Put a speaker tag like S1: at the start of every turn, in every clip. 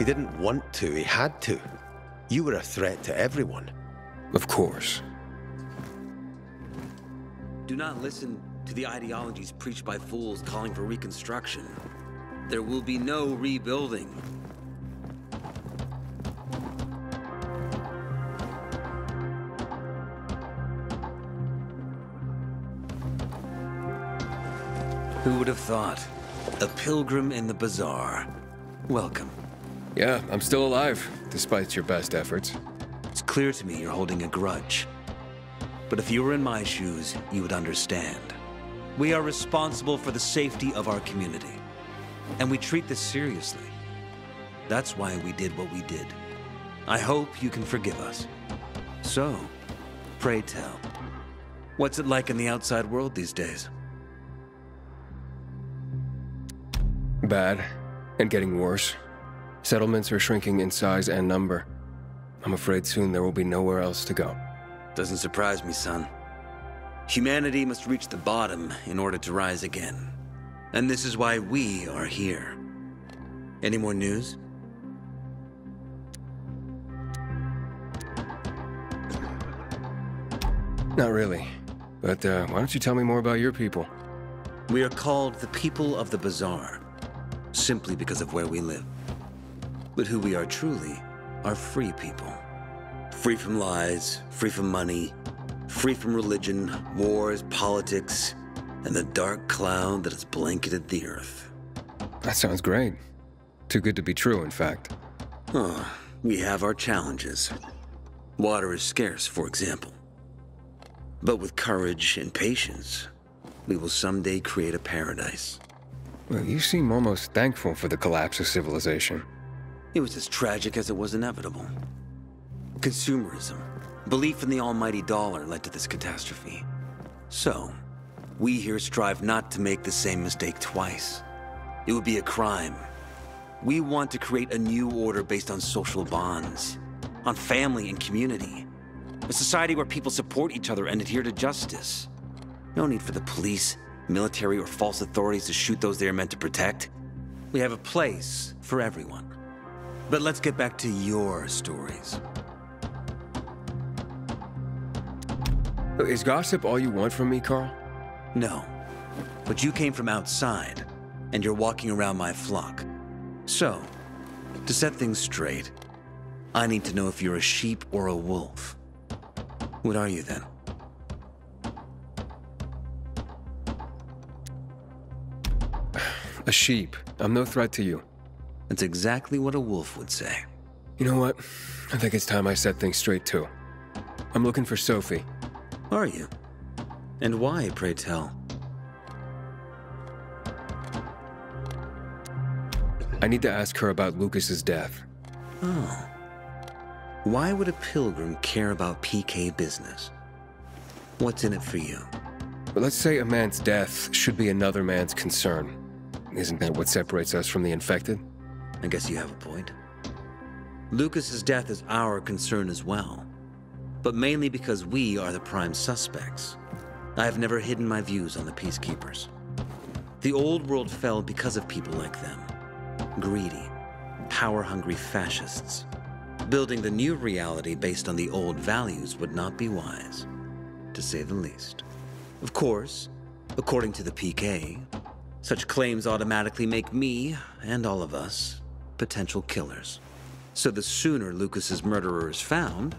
S1: He didn't want to, he had to. You were a threat to everyone.
S2: Of course.
S3: Do not listen to the ideologies preached by fools calling for reconstruction. There will be no rebuilding. Who would have thought? A pilgrim in the bazaar. Welcome.
S2: Yeah, I'm still alive, despite your best efforts.
S3: It's clear to me you're holding a grudge. But if you were in my shoes, you would understand. We are responsible for the safety of our community. And we treat this seriously. That's why we did what we did. I hope you can forgive us. So, pray tell, what's it like in the outside world these days?
S2: Bad, and getting worse. Settlements are shrinking in size and number. I'm afraid soon there will be nowhere else to go.
S3: Doesn't surprise me, son. Humanity must reach the bottom in order to rise again. And this is why we are here. Any more news?
S2: Not really. But why don't you tell me more about your people?
S3: We are called the people of the bazaar, simply because of where we live. But who we are truly are free people. Free from lies, free from money, free from religion, wars, politics, and the dark cloud that has blanketed the earth.
S2: That sounds great. Too good to be true, in fact.
S3: Oh, we have our challenges. Water is scarce, for example. But with courage and patience, we will someday create a paradise.
S2: Well, you seem almost thankful for the collapse of civilization.
S3: It was as tragic as it was inevitable. Consumerism, belief in the almighty dollar led to this catastrophe. So, we here strive not to make the same mistake twice. It would be a crime. We want to create a new order based on social bonds, on family and community. A society where people support each other and adhere to justice. No need for the police, military, or false authorities to shoot those they are meant to protect. We have a place for everyone. But let's get back to your stories.
S2: Is gossip all you want from me, Carl?
S3: No. But you came from outside, and you're walking around my flock. So, to set things straight, I need to know if you're a sheep or a wolf. What are you then?
S2: A sheep. I'm no threat to you.
S3: That's exactly what a wolf would say.
S2: You know what? I think it's time I set things straight, too. I'm looking for Sophie.
S3: Are you? And why, pray tell?
S2: I need to ask her about Lucas's death.
S3: Oh. Why would a pilgrim care about PK business? What's in it for you?
S2: But let's say a man's death should be another man's concern. Isn't that what separates us from the infected?
S3: I guess you have a point. Lucas's death is our concern as well, but mainly because we are the prime suspects. I have never hidden my views on the Peacekeepers. The old world fell because of people like them. Greedy, power-hungry fascists. Building the new reality based on the old values would not be wise, to say the least. Of course, according to the PK, such claims automatically make me, and all of us, potential killers. So the sooner Lucas's murderer is found,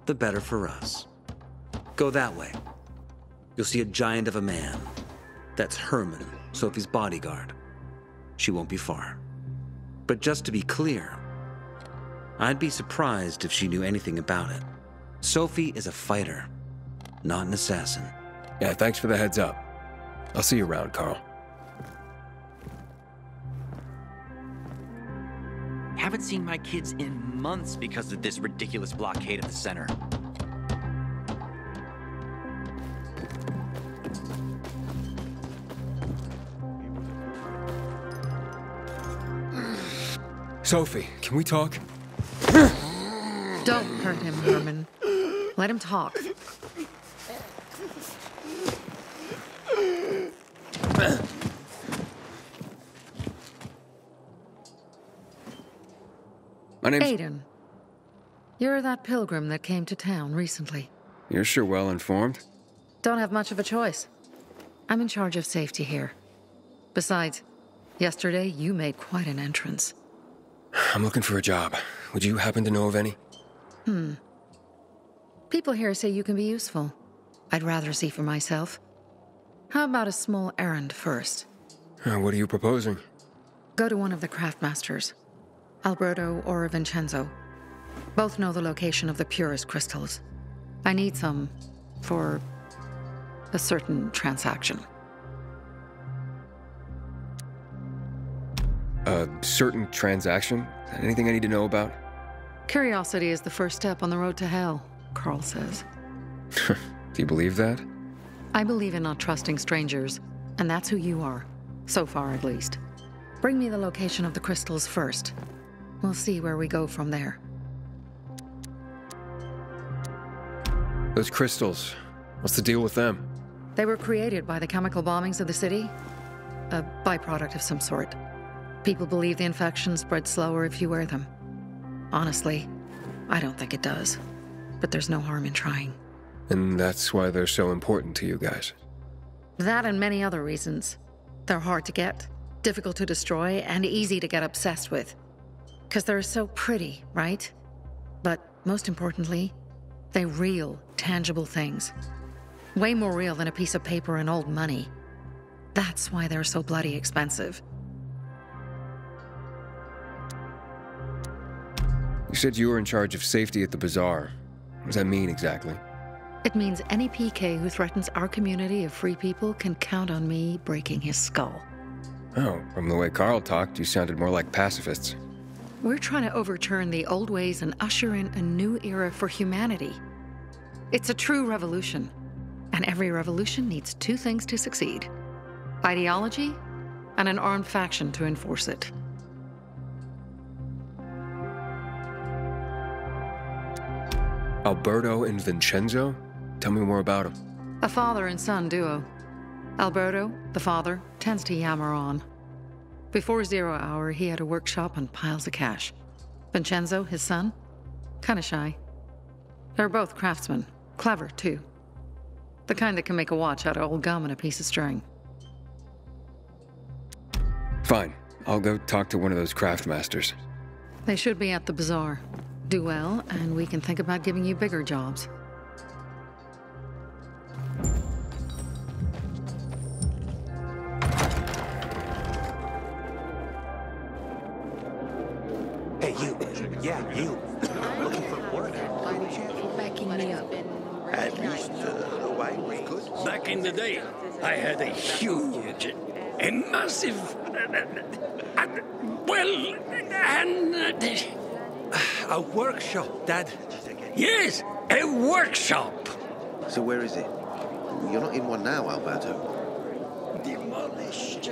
S3: the better for us. Go that way. You'll see a giant of a man. That's Herman, Sophie's bodyguard. She won't be far. But just to be clear, I'd be surprised if she knew anything about it. Sophie is a fighter, not an assassin.
S2: Yeah, thanks for the heads up. I'll see you around, Carl.
S4: Haven't seen my kids in months because of this ridiculous blockade at the center.
S2: Sophie, can we talk?
S5: Don't hurt him, Herman. Let him talk.
S2: My name's...
S5: Aiden. You're that pilgrim that came to town recently.
S2: You're sure well informed.
S5: Don't have much of a choice. I'm in charge of safety here. Besides, yesterday you made quite an entrance.
S2: I'm looking for a job. Would you happen to know of any?
S5: People here say you can be useful. I'd rather see for myself. How about a small errand first?
S2: What are you proposing?
S5: Go to one of the craftmasters, Alberto or Vincenzo. Both know the location of the purest crystals. I need some for a certain transaction.
S2: A certain transaction? Anything I need to know about?
S5: Curiosity is the first step on the road to hell, Carl says.
S2: Do you believe that?
S5: I believe in not trusting strangers, and that's who you are. So far, at least. Bring me the location of the crystals first. We'll see where we go from there.
S2: Those crystals, what's the deal with them?
S5: They were created by the chemical bombings of the city. A byproduct of some sort. People believe the infection spreads slower if you wear them. Honestly, I don't think it does. But there's no harm in trying.
S2: And that's why they're so important to you guys.
S5: That and many other reasons. They're hard to get, difficult to destroy, and easy to get obsessed with. Because they're so pretty, right? But most importantly, they're real, tangible things. Way more real than a piece of paper and old money. That's why they're so bloody expensive.
S2: You said you were in charge of safety at the bazaar. What does that mean exactly?
S5: It means any PK who threatens our community of free people can count on me breaking his skull.
S2: Oh, from the way Carl talked, you sounded more like pacifists.
S5: We're trying to overturn the old ways and usher in a new era for humanity. It's a true revolution. And every revolution needs two things to succeed: ideology and an armed faction to enforce it.
S2: Alberto and Vincenzo? Tell me more about them.
S5: A father and son duo. Alberto, the father, tends to yammer on. Before 0 hour, he had a workshop and piles of cash. Vincenzo, his son, kinda shy. They're both craftsmen, clever too. The kind that can make a watch out of old gum and a piece of string.
S2: Fine. I'll go talk to one of those craft masters.
S5: They should be at the bazaar. Do well, and we can think about giving you bigger jobs.
S1: Hey, you. Yeah, you. Looking for work?
S5: Backing me up.
S1: At least the wine was good.
S6: Back in the day, I had a huge, a massive,
S1: A workshop, Dad.
S6: yes, a workshop.
S7: So where is it? You're not in one now, Alberto.
S6: Demolished.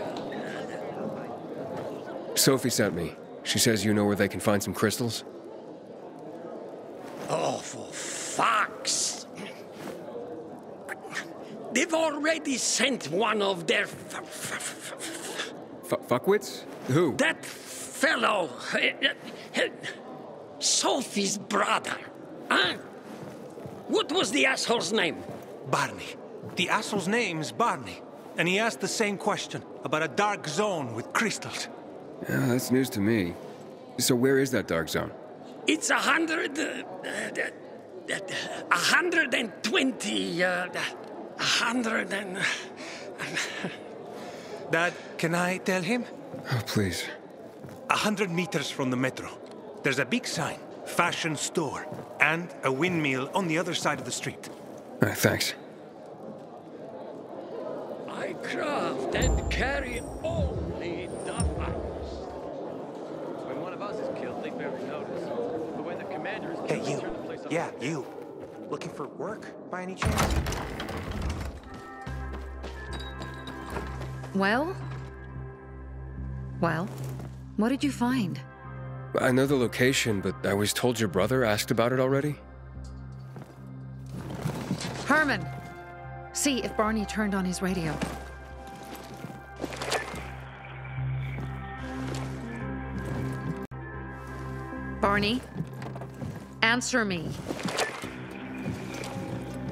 S2: Sophie sent me. She says you know where they can find some crystals?
S6: Oh, for fuck's. They've already sent one of their
S2: Fuckwits? Who?
S6: that fellow, Sophie's brother. Huh? What was the asshole's name?
S8: Barney. The asshole's name's Barney. And he asked the same question about a dark zone with crystals.
S2: Yeah, that's news to me. So where is that dark zone?
S6: It's 120, 100 and...
S8: Dad, can I tell him?
S2: Oh, please.
S8: 100 meters from the metro. There's a big sign, fashion store, and a windmill on the other side of the street.
S2: Thanks.
S6: I craft and carry only the finest.
S9: When one of us is killed, they barely notice. But when the commander is killed,
S1: Hey,
S9: they
S1: you.
S9: turn the place up.
S1: Yeah, you. Looking for work, by any chance?
S5: Well? Well, what did you find?
S2: I know the location, but I was told your brother asked about it already?
S5: Herman! See if Barney turned on his radio. Barney, answer me.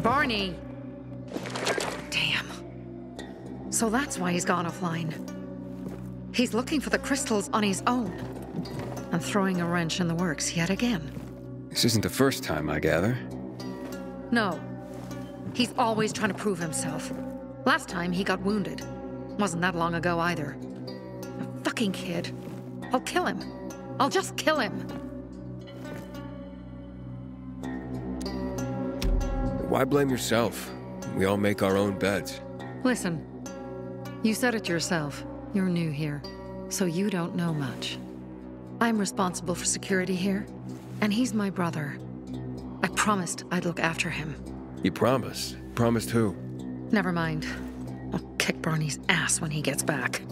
S5: Barney! Damn. So that's why he's gone offline. He's looking for the crystals on his own. And throwing a wrench in the works yet again.
S2: This isn't the first time, I gather.
S5: No. He's always trying to prove himself. Last time he got wounded. Wasn't that long ago either. A fucking kid. I'll kill him. I'll just kill him.
S2: Why blame yourself? We all make our own beds.
S5: Listen, you said it yourself. You're new here, so you don't know much. I'm responsible for security here, and he's my brother. I promised I'd look after him.
S2: You promised? Promised who?
S5: Never mind. I'll kick Barney's ass when he gets back.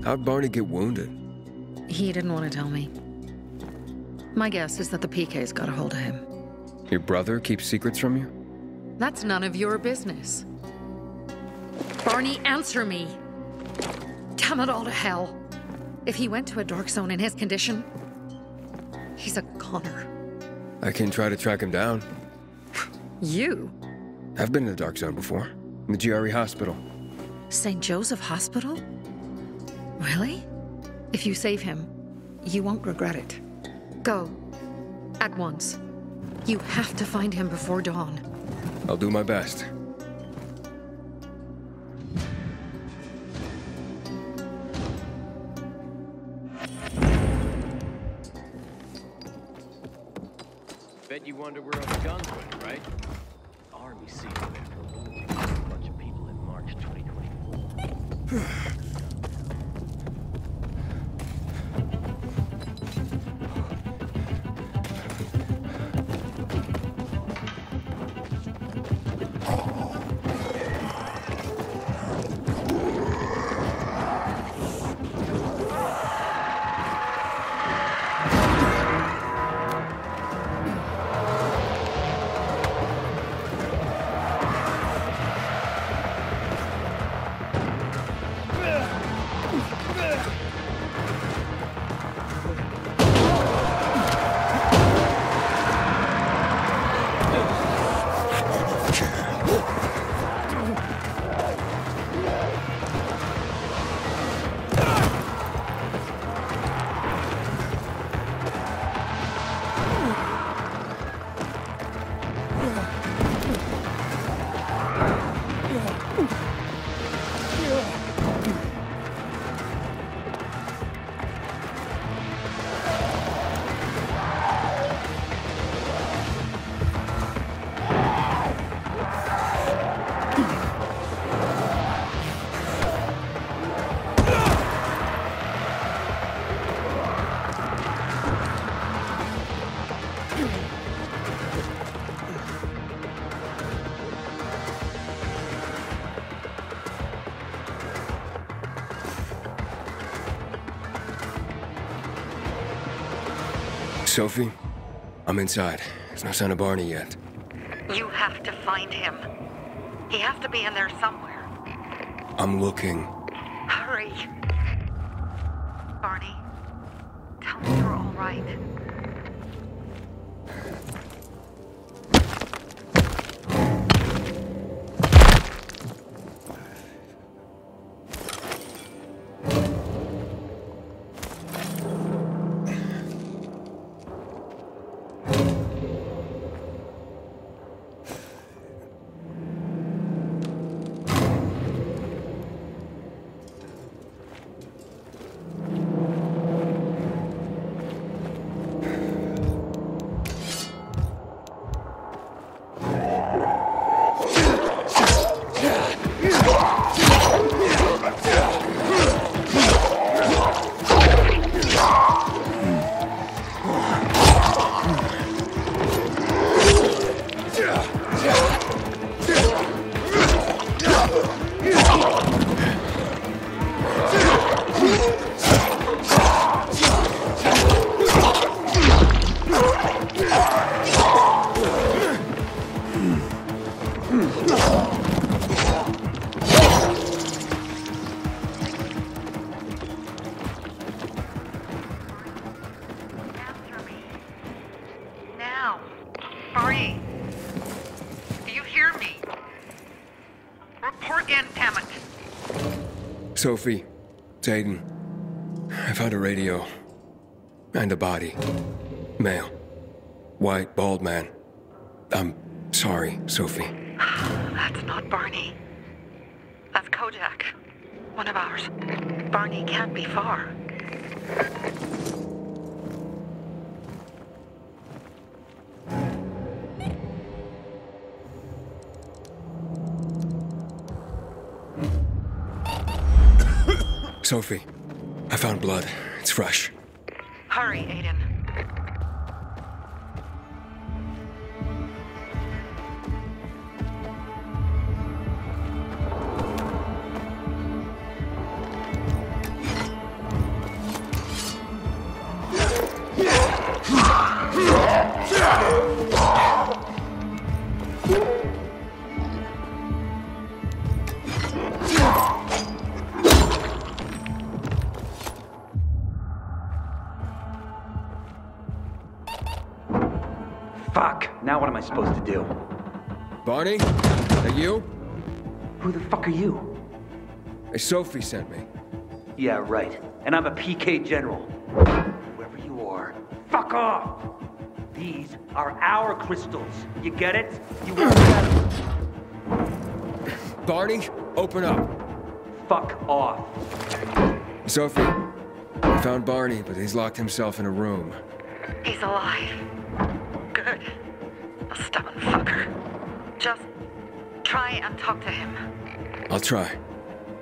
S2: How'd Barney get wounded?
S5: He didn't want to tell me. My guess is that the PK's got a hold of him.
S2: Your brother keeps secrets from you?
S5: That's none of your business. Barney, answer me! Damn it all to hell! If he went to a dark zone in his condition, he's a goner.
S2: I can try to track him down.
S5: You?
S2: I've been in the dark zone before. In the GRE hospital.
S5: St. Joseph Hospital? Really? If you save him, you won't regret it. Go. At once. You have to find him before dawn.
S2: I'll do my best.
S9: Bet you wonder where all the guns went, right? Army seized them after losing a bunch of people in March 2024.
S2: Sophie, I'm inside. There's no sign of Barney yet.
S5: You have to find him. He has to be in there somewhere.
S2: I'm looking.
S5: Hurry. Barney, tell me you're all right. now. Barney, do you hear me? Report in, damn it.
S2: Sophie, it's Aiden. I found a radio. And a body. Male. White, bald man. I'm sorry, Sophie.
S5: That's not Barney. That's Kojak. One of ours. Barney can't be far.
S2: Sophie, I found blood. It's fresh.
S5: Hurry, Aiden.
S10: Fuck! Now what am I supposed to do?
S2: Barney? That you?
S10: Who the fuck are you?
S2: Hey, Sophie sent me.
S10: Yeah, right. And I'm a PK general. Whoever you are, fuck off! These are our crystals. You get it? You won't get them.
S2: Barney, open up.
S10: Fuck off.
S2: Sophie, I found Barney, but he's locked himself in a room.
S5: He's alive. Good. A stubborn fucker. Just try and talk to him.
S2: I'll try.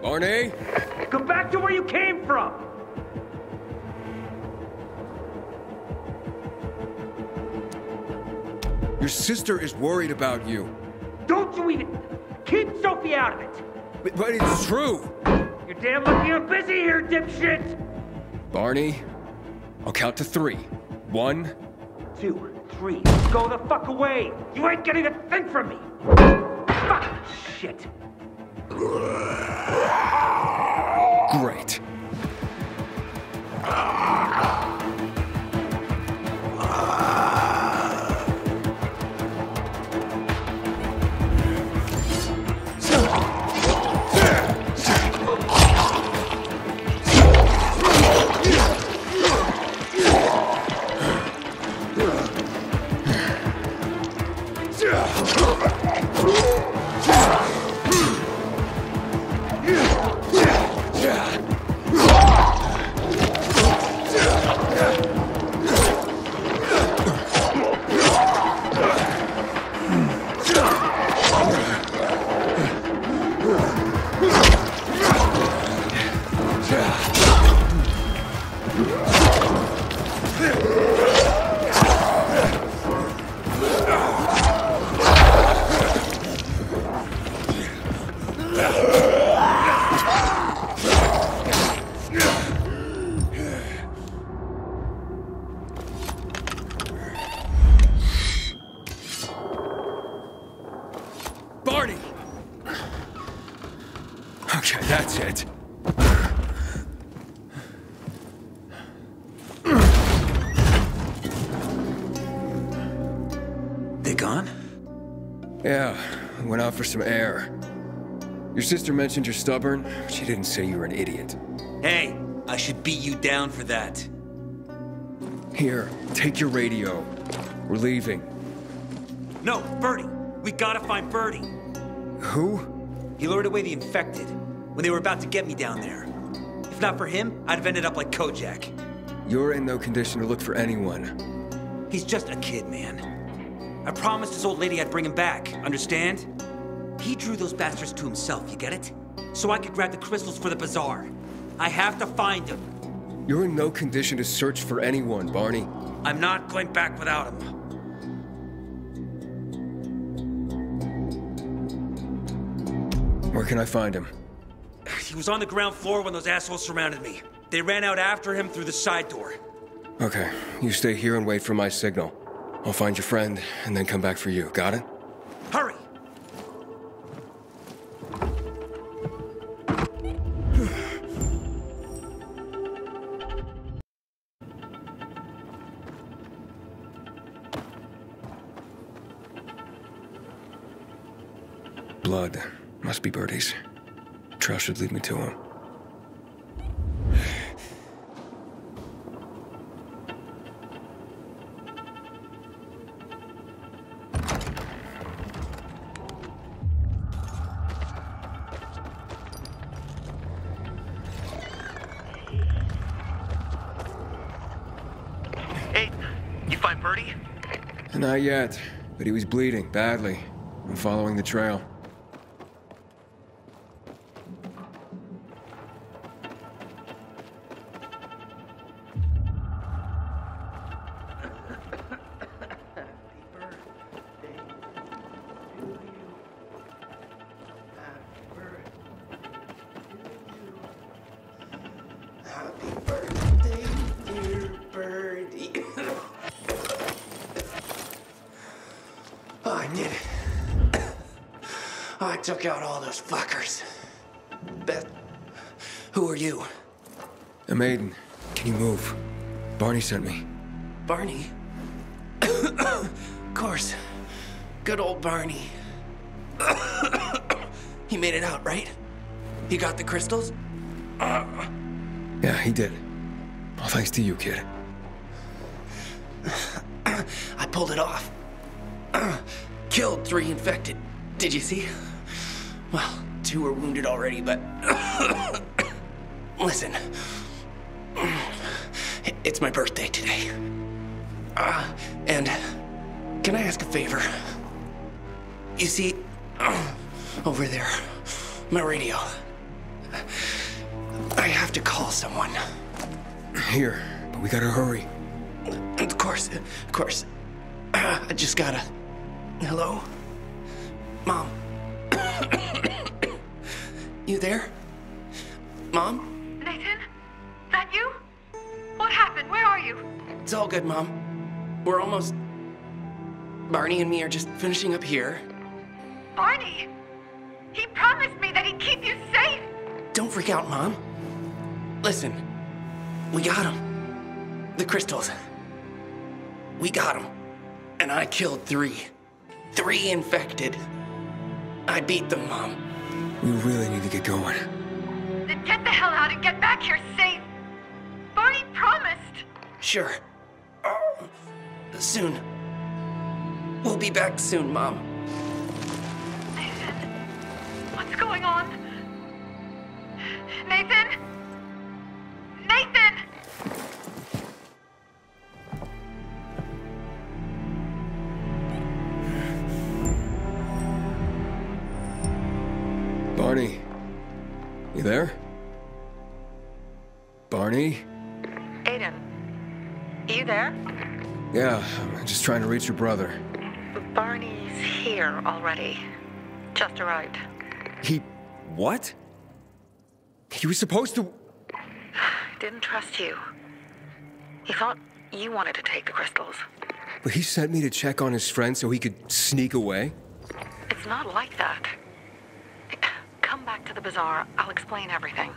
S2: Barney?
S10: Go back to where you came from!
S2: Your sister is worried about you.
S10: Don't you even... Keep Sophie out of it!
S2: But it's true!
S10: You're damn lucky I'm busy here, dipshit!
S2: Barney, I'll count to 3. 1,
S10: 2, 3. Go the fuck away! You ain't getting a thing from me! Fuck! Shit.
S2: Great. Barney! Okay, that's it.
S3: They gone?
S2: Yeah, went out for some air. Your sister mentioned you're stubborn, but she didn't say you were an idiot.
S3: Hey, I should beat you down for that.
S2: Here, take your radio. We're leaving.
S3: No, Birdie. We gotta find Birdie.
S2: Who?
S3: He lured away the infected when they were about to get me down there. If not for him, I'd have ended up like Kojak.
S2: You're in no condition to look for anyone.
S3: He's just a kid, man. I promised his old lady I'd bring him back, understand? He drew those bastards to himself, you get it? So I could grab the crystals for the bazaar. I have to find him.
S2: You're in no condition to search for anyone, Barney.
S3: I'm not going back without him.
S2: Where can I find him?
S3: He was on the ground floor when those assholes surrounded me. They ran out after him through the side door.
S2: Okay, you stay here and wait for my signal. I'll find your friend, and then come back for you. Got it?
S3: Hurry!
S2: blood. Must be Birdie's. Trail should lead me to him.
S4: Hey, you find Birdie?
S2: Not yet, but he was bleeding badly. I'm following the trail.
S6: I did it. I took out all those fuckers. Beth, who are you?
S2: I'm Aiden. Can you move? Barney sent me.
S6: Barney? Of course. Good old Barney. He made it out, right? He got the crystals?
S2: Yeah, he did. All thanks to you, kid.
S6: I pulled it off. Killed 3 infected. Did you see? Well, 2 are wounded already, but... Listen. It's my birthday today. And can I ask a favor? You see, over there, my radio. I have to call someone.
S2: Here, but we gotta hurry.
S6: Of course. I just gotta... Hello? Mom? You there? Mom?
S11: Nathan? That you? What happened? Where are you?
S6: It's all good, Mom. We're almost... Barney and me are just finishing up here.
S11: Barney! He promised me that he'd keep you safe!
S6: Don't freak out, Mom. Listen, we got him. The crystals. We got him. And I killed 3. 3 infected. I beat them, Mom.
S2: We really need to get going.
S11: Then get the hell out and get back here safe! Barney promised!
S6: Sure. Soon. We'll be back soon, Mom.
S11: Nathan? What's going on? Nathan? Nathan!
S2: Barney. You there? Barney?
S11: Aiden, you there?
S2: Yeah, I'm just trying to reach your brother.
S11: Barney's here already. Just arrived.
S2: He... what? He was supposed to...
S11: Didn't trust you. He thought you wanted to take the crystals.
S2: But he sent me to check on his friend so he could sneak away?
S11: It's not like that. Come back to the bazaar. I'll explain everything.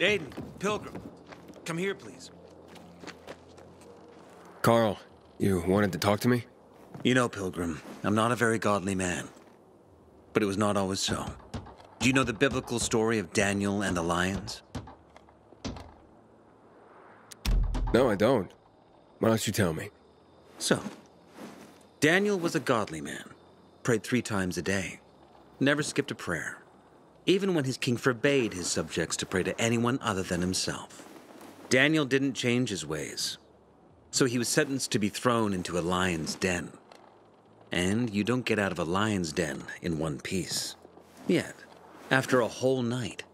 S3: Aiden, Pilgrim, come here, please.
S2: Carl, you wanted to talk to me?
S3: You know, Pilgrim, I'm not a very godly man. But it was not always so. Do you know the biblical story of Daniel and the lions?
S2: No, I don't. Why don't you tell me?
S3: So, Daniel was a godly man. Prayed 3 times a day. Never skipped a prayer. Even when his king forbade his subjects to pray to anyone other than himself. Daniel didn't change his ways. So he was sentenced to be thrown into a lion's den. And you don't get out of a lion's den in one piece. Yet, after a whole night,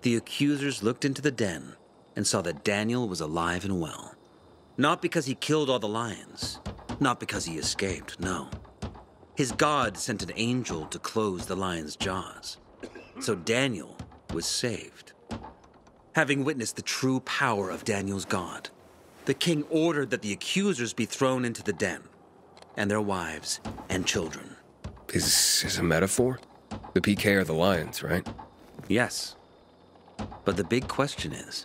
S3: the accusers looked into the den and saw that Daniel was alive and well. Not because he killed all the lions. Not because he escaped, no. His God sent an angel to close the lion's jaws. So Daniel was saved. Having witnessed the true power of Daniel's God, the king ordered that the accusers be thrown into the den, and their wives and children.
S2: Is this a metaphor? The PK are the lions, right?
S3: Yes. But the big question is,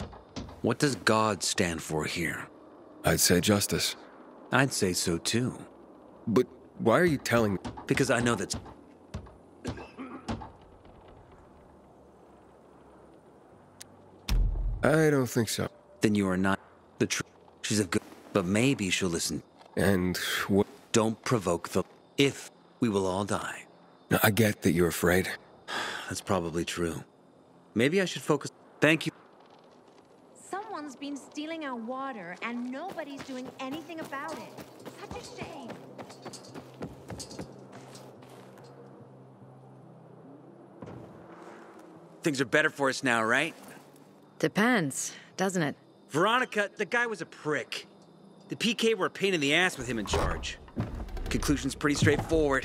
S3: what does God stand for here?
S2: I'd say justice.
S3: I'd say so too.
S2: But why are you telling me?
S3: Because I know that's...
S2: I don't think so.
S3: Then you are not the truth. She's a good... But maybe she'll listen.
S2: And what?
S3: Don't provoke the... If we will all die.
S2: No, I get that you're afraid.
S3: That's probably true. Maybe I should focus... Thank you.
S12: Someone's been stealing our water, and nobody's doing anything about it. Such a shame.
S3: Things are better for us now, right?
S5: Depends, doesn't it?
S3: Veronica, the guy was a prick. The PK were a pain in the ass with him in charge. Conclusion's pretty straightforward.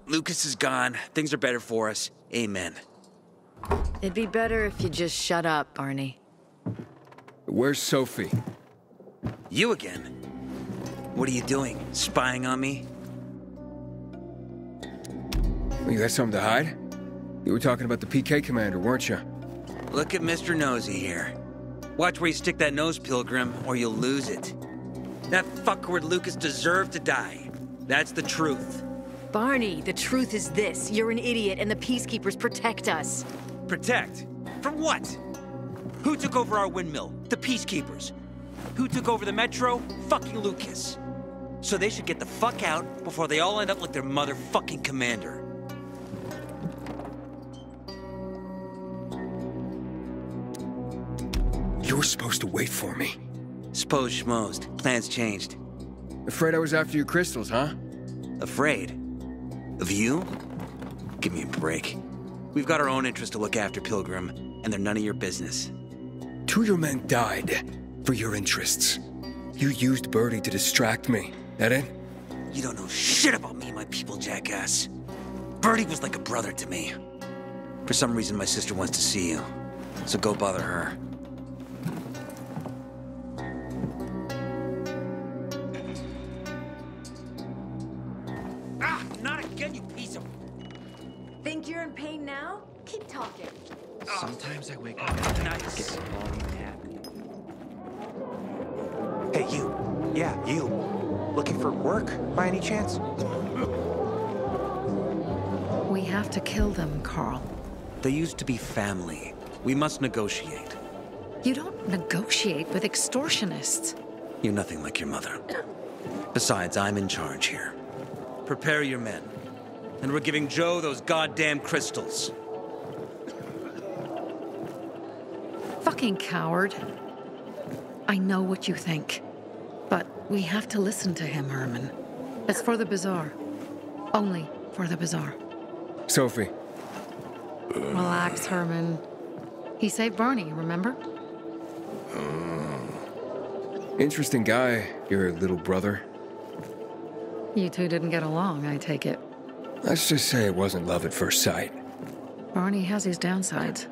S3: Lucas is gone. Things are better for us. Amen.
S13: It'd be better if you just shut up, Barney.
S2: Where's Sophie?
S3: You again? What are you doing? Spying on me?
S2: You got something to hide? You were talking about the PK commander, weren't you?
S3: Look at Mr. Nosy here. Watch where you stick that nose, Pilgrim, or you'll lose it. That fuckward Lucas deserved to die. That's the truth.
S13: Barney, the truth is this. You're an idiot, and the Peacekeepers protect us.
S3: Protect? From what? Who took over our windmill? The Peacekeepers. Who took over the Metro? Fucking Lucas. So they should get the fuck out before they all end up like their motherfucking commander.
S2: You were supposed to wait for me.
S3: Suppose schmozed. Plans changed.
S2: Afraid I was after your crystals, huh?
S3: Afraid? Of you? Give me a break. We've got our own interests to look after, Pilgrim, and they're none of your business.
S2: 2 of your men died for your interests. You used Birdie to distract me. That it?
S3: You don't know shit about me and my people, jackass. Birdie was like a brother to me. For some reason, my sister wants to see you, so go bother her. Not again, you piece of...
S12: Think you're in pain now? Keep talking.
S4: Sometimes I wake up and
S3: nice.
S4: get the volume happy.
S14: Hey, you. Yeah, you. Looking for work, by any chance?
S5: We have to kill them, Carl.
S3: They used to be family. We must negotiate.
S5: You don't negotiate with extortionists.
S3: You're nothing like your mother. Besides, I'm in charge here. Prepare your men. And we're giving Joe those goddamn crystals.
S5: Fucking coward. I know what you think. But we have to listen to him, Herman. It's for the bazaar. Only for the bazaar.
S2: Sophie.
S5: Relax, Herman. He saved Barney, remember?
S2: Interesting guy, your little brother.
S5: You two didn't get along, I take it.
S2: Let's just say it wasn't love at first sight.
S5: Barney has his downsides.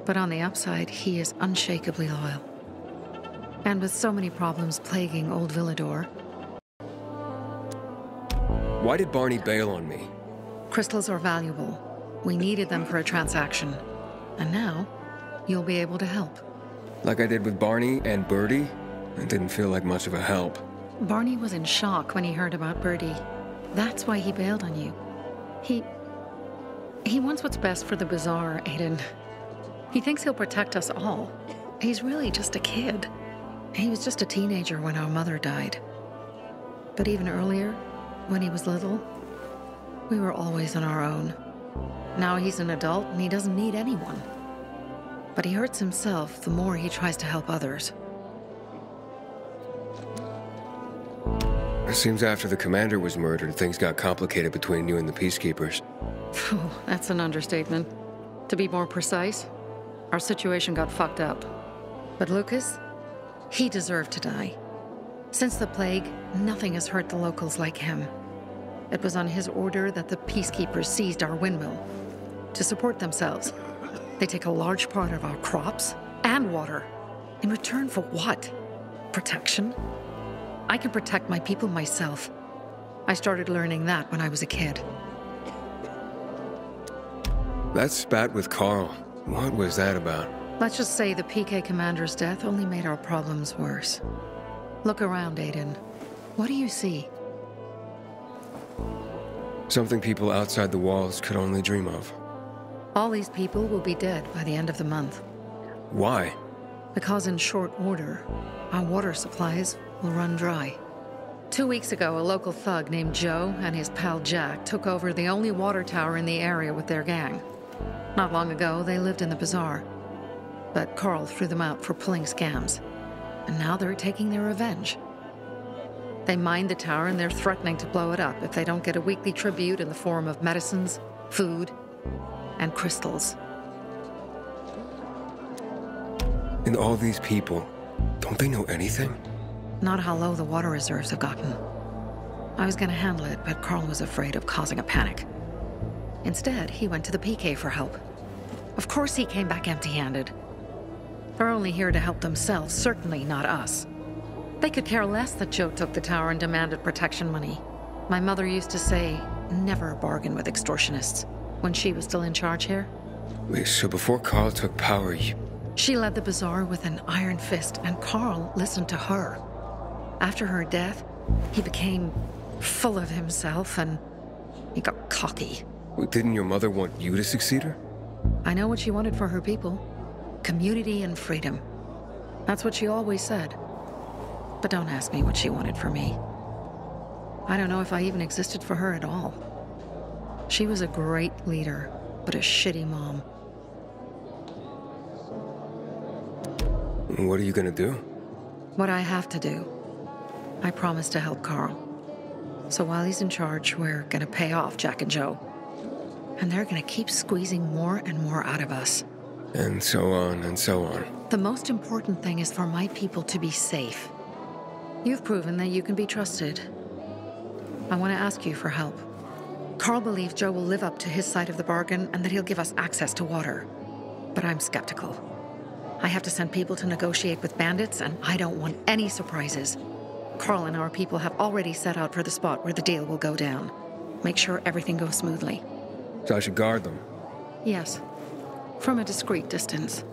S5: But on the upside, he is unshakably loyal. And with so many problems plaguing old Villador...
S2: Why did Barney bail on me?
S5: Crystals are valuable. We needed them for a transaction. And now, you'll be able to help.
S2: Like I did with Barney and Birdie, it didn't feel like much of a help.
S5: Barney was in shock when he heard about Birdie. That's why he bailed on you. He wants what's best for the Bazaar, Aiden. He thinks he'll protect us all. He's really just a kid. He was just a teenager when our mother died. But even earlier, when he was little, we were always on our own. Now he's an adult and he doesn't need anyone. But he hurts himself the more he tries to help others.
S2: It seems after the commander was murdered, things got complicated between you and the Peacekeepers.
S5: Phew, that's an understatement. To be more precise, our situation got fucked up. But Lucas, he deserved to die. Since the plague, nothing has hurt the locals like him. It was on his order that the Peacekeepers seized our windmill. To support themselves, they take a large part of our crops and water. In return for what? Protection? I can protect my people myself. I started learning that when I was a kid.
S2: That spat with Carl, what was that about?
S5: Let's just say the PK commander's death only made our problems worse. Look around, Aiden. What do you see?
S2: Something people outside the walls could only dream of.
S5: All these people will be dead by the end of the month.
S2: Why?
S5: Because in short order, our water supplies will run dry. 2 weeks ago, a local thug named Joe and his pal Jack took over the only water tower in the area with their gang. Not long ago, they lived in the Bazaar. But Carl threw them out for pulling scams. And now they're taking their revenge. They mined the tower and they're threatening to blow it up if they don't get a weekly tribute in the form of medicines, food, and crystals.
S2: And all these people, don't they know anything?
S5: Not how low the water reserves have gotten. I was gonna handle it, but Carl was afraid of causing a panic. Instead, he went to the PK for help. Of course he came back empty-handed. They're only here to help themselves, certainly not us. They could care less that Joe took the tower and demanded protection money. My mother used to say, never bargain with extortionists, when she was still in charge here.
S2: Wait, so before Carl took power,
S5: She led the Bazaar with an iron fist, and Carl listened to her. After her death, he became full of himself and he got cocky.
S2: Wait, didn't your mother want you to succeed her?
S5: I know what she wanted for her people. Community and freedom. That's what she always said. But don't ask me what she wanted for me. I don't know if I even existed for her at all. She was a great leader, but a shitty mom.
S2: What are you gonna do?
S5: What I have to do. I promised to help Carl. So while he's in charge, we're gonna pay off Jack and Joe. And they're gonna keep squeezing more and more out of us.
S2: And so on and so on.
S5: The most important thing is for my people to be safe. You've proven that you can be trusted. I want to ask you for help. Carl believes Joe will live up to his side of the bargain and that he'll give us access to water. But I'm skeptical. I have to send people to negotiate with bandits, and I don't want any surprises. Carl and our people have already set out for the spot where the deal will go down. Make sure everything goes smoothly.
S2: So I should guard them?
S5: Yes. From a discreet distance.